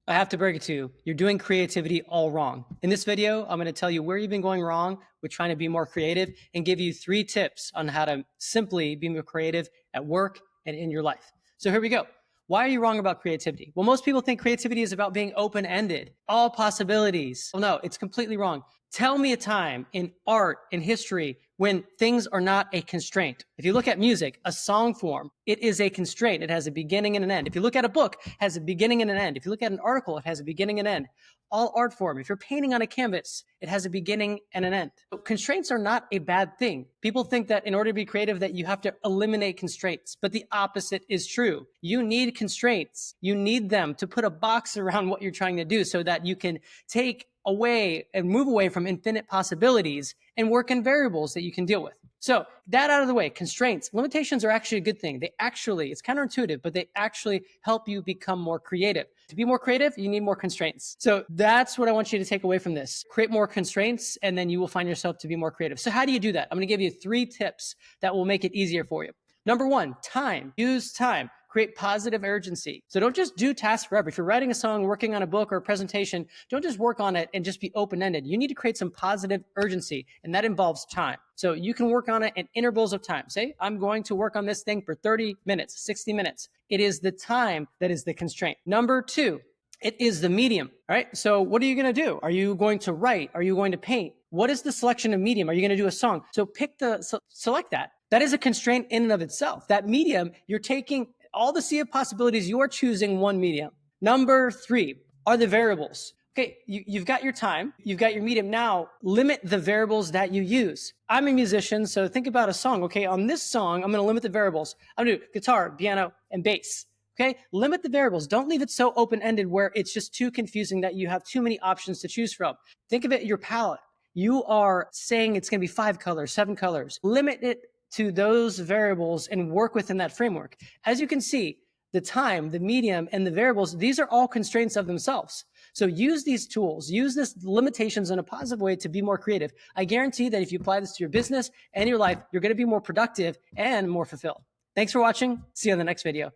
I have to break it to you. You're doing creativity all wrong. In this video, I'm going to tell you where you've been going wrong with trying to be more creative and give you 3 tips on how to simply be more creative at work and in your life. So here we go. Why are you wrong about creativity? Well, most people think creativity is about being open-ended, all possibilities. Well, no, it's completely wrong. Tell me a time in art, in history, when things are not a constraint. If you look at music, a song form, it is a constraint. It has a beginning and an end. If you look at a book, it has a beginning and an end. If you look at an article, it has a beginning and end. All art form, if you're painting on a canvas, it has a beginning and an end. So constraints are not a bad thing. People think that in order to be creative that you have to eliminate constraints, but the opposite is true. You need constraints. You need them to put a box around what you're trying to do so that you can take away and move away from infinite possibilities and work in variables that you can deal with. So that out of the way, constraints, limitations are actually a good thing. It's counterintuitive, but they actually help you become more creative. To be more creative, you need more constraints. So that's what I want you to take away from this. Create more constraints, and then you will find yourself to be more creative. So how do you do that? I'm going to give you 3 tips that will make it easier for you. Number 1, time. Use time. Create positive urgency. So don't just do tasks forever. If you're writing a song, working on a book or a presentation, don't just work on it and just be open-ended. You need to create some positive urgency, and that involves time. So you can work on it in intervals of time. Say, I'm going to work on this thing for 30 minutes, 60 minutes. It is the time that is the constraint. Number 2, it is the medium. All right. So what are you going to do? Are you going to write? Are you going to paint? What is the selection of medium? Are you going to do a song? So select that. That is a constraint in and of itself. That medium, you're taking all the sea of possibilities, you are choosing one medium. Number 3 are the variables. Okay, you've got your time, you've got your medium. Now, limit the variables that you use. I'm a musician, so think about a song. Okay, on this song, I'm going to limit the variables. I'm going to do guitar, piano, and bass. Okay, limit the variables. Don't leave it so open-ended where it's just too confusing that you have too many options to choose from. Think of it your palette. You are saying it's going to be 5 colors, 7 colors. Limit it to those variables and work within that framework. As you can see, the time, the medium, and the variables, these are all constraints of themselves. So use these tools, use these limitations in a positive way to be more creative. I guarantee that if you apply this to your business and your life, you're going to be more productive and more fulfilled. Thanks for watching. See you on the next video.